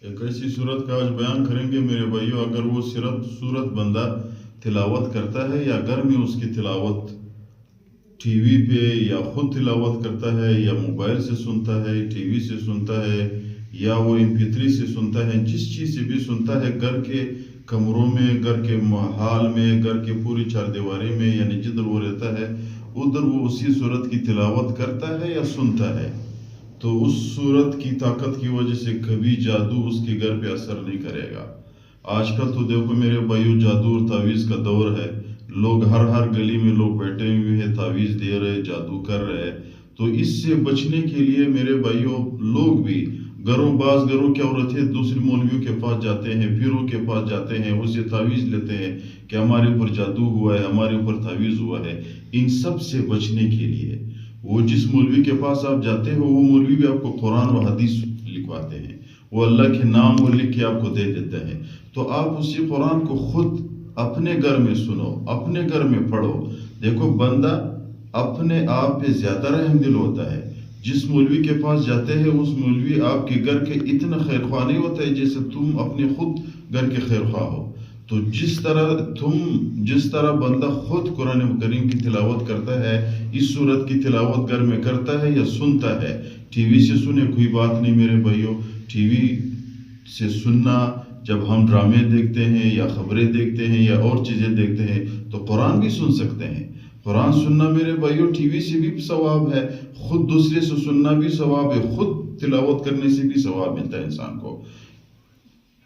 ایک ایسی صورت کا آج بیان کریں گے میرے بھائیو، اگر وہ صورت بندہ تلاوت کرتا ہے یا گھر میں اس کی تلاوت ٹی وی پہ یا خود تلاوت کرتا ہے یا موبائل سے سنتا ہے، ٹی وی سے سنتا ہے یا وہ MP3 سے سنتا ہے، جس چیز سے بھی سنتا ہے، گھر کے کمروں میں، گھر کے محال میں، گھر کے پوری چار دیواری میں، یعنی جدھر وہ رہتا ہے ادھر وہ اسی صورت کی تلاوت کرتا ہے یا سنتا ہے، تو اس صورت کی طاقت کی وجہ سے کبھی جادو اس کے گھر پہ اثر نہیں کرے گا۔ آج کل تو دیکھو میرے بھائیو، جادو اور تعویذ کا دور ہے، لوگ ہر گلی میں لوگ بیٹھے ہوئے ہیں، تعویذ دے رہے، جادو کر رہے، تو اس سے بچنے کے لیے میرے بھائیو لوگ بھی بعض گھروں کی عورتیں دوسری مولویوں کے پاس جاتے ہیں، پیروں کے پاس جاتے ہیں، اسے تعویذ لیتے ہیں کہ ہمارے اوپر جادو ہوا ہے، ہمارے اوپر تعویذ ہوا ہے۔ ان سب سے بچنے کے لیے وہ جس مولوی کے پاس آپ جاتے ہو، وہ مولوی بھی آپ کو قرآن و حدیث لکھواتے ہیں، وہ اللہ کے نام وہ لکھ کے آپ کو دے دیتے ہیں، تو آپ اسی قرآن کو خود اپنے گھر میں سنو، اپنے گھر میں پڑھو۔ دیکھو بندہ اپنے آپ پہ زیادہ رحم دل ہوتا ہے، جس مولوی کے پاس جاتے ہیں اس مولوی آپ کے گھر کے اتنا خیر خواہ نہیں ہوتا ہے جیسے تم اپنے خود گھر کے خیر خواہ ہو۔ تو جس طرح بندہ خود قرآن کریم کی تلاوت کرتا ہے، اس صورت کی تلاوت گھر میں کرتا ہے یا سنتا ہے، ٹی وی سے سنے کوئی بات نہیں میرے بھائیو، ٹی وی سے سننا، جب ہم ڈرامے دیکھتے ہیں یا خبریں دیکھتے ہیں یا اور چیزیں دیکھتے ہیں تو قرآن بھی سن سکتے ہیں۔ قرآن سننا میرے بھائیو ٹی وی سے بھی ثواب ہے، خود دوسرے سے سننا بھی ثواب ہے، خود تلاوت کرنے سے بھی ثواب ملتا ہے انسان کو۔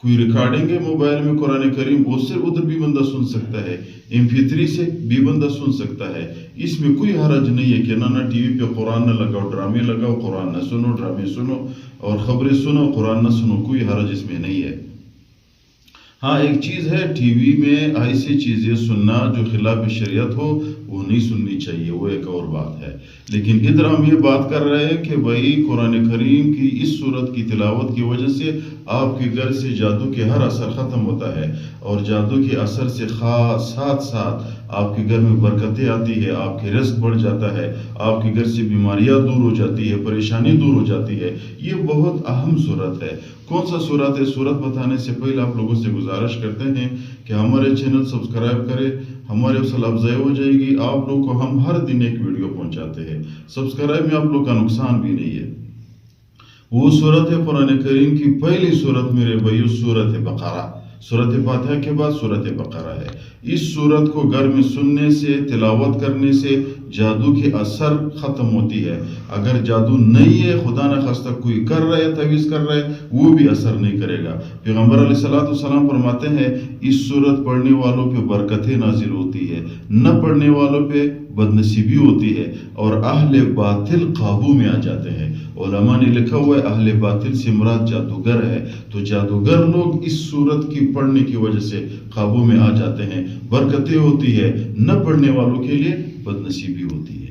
کوئی ریکارڈنگ ہے موبائل میں قرآن کریم، اس سے ادھر بھی بندہ سن سکتا ہے، MP3 سے بھی بندہ سن سکتا ہے، اس میں کوئی حرج نہیں ہے کہ نہ ٹی وی پہ قرآن نہ لگاؤ، ڈرامے لگاؤ، قرآن نہ سنو، ڈرامے سنو اور خبریں سنو، قرآن نہ سنو، کوئی حرج اس میں نہیں ہے۔ ہاں ایک چیز ہے، ٹی وی میں ایسی چیزیں سننا جو خلاف شریعت ہو وہ نہیں سننی چاہیے، وہ ایک اور بات ہے، لیکن ادھر ہم یہ بات کر رہے ہیں کہ بھائی قرآن کریم کی اس صورت کی تلاوت کی وجہ سے آپ کے گھر سے جادو کے ہر اثر ختم ہوتا ہے، اور جادو کے اثر سے ساتھ ساتھ آپ کے گھر میں برکتیں آتی ہے، آپ کے رزق بڑھ جاتا ہے، آپ کے گھر سے بیماریاں دور ہو جاتی ہے، پریشانی دور ہو جاتی ہے۔ یہ بہت اہم صورت ہے۔ کون سا صورت ہے؟ صورت بتانے سے پہلے آپ لوگوں سے گزارش کرتے ہیں کہ ہمارے چینل سبسکرائب کریں، ہمارے حوصلہ افزائی ہو جائے گی۔ آپ لوگ کو ہم ہر دن ایک ویڈیو پہنچاتے ہیں، سبسکرائب میں آپ لوگ کا نقصان بھی نہیں ہے۔ وہ صورت ہے قرآن کریم کی پہلی صورت میرے بھائیو، صورت بقرہ۔ سورت فاتحہ کے بعد صورت بقرہ ہے۔ اس صورت کو گھر میں سننے سے، تلاوت کرنے سے جادو کے اثر ختم ہوتی ہے۔ اگر جادو نہیں ہے، خدا نہ خواستہ کوئی کر رہا ہے، تعویذ کر رہا ہے، وہ بھی اثر نہیں کرے گا۔ پیغمبر علیہ السلام فرماتے ہیں اس صورت پڑھنے والوں پہ برکتیں نازل ہوتی ہے، نہ پڑھنے والوں پہ بدنصیبی ہوتی ہے، اور اہل باطل قابو میں آ جاتے ہیں۔ علماء نے لکھا ہوا ہے اہل باطل سے مراد جادوگر ہے، تو جادوگر لوگ اس صورت کی پڑھنے کی وجہ سے قابو میں آ جاتے ہیں، برکتیں ہوتی ہے، نہ پڑھنے والوں کے لیے بدنصیبی ہوتی ہے۔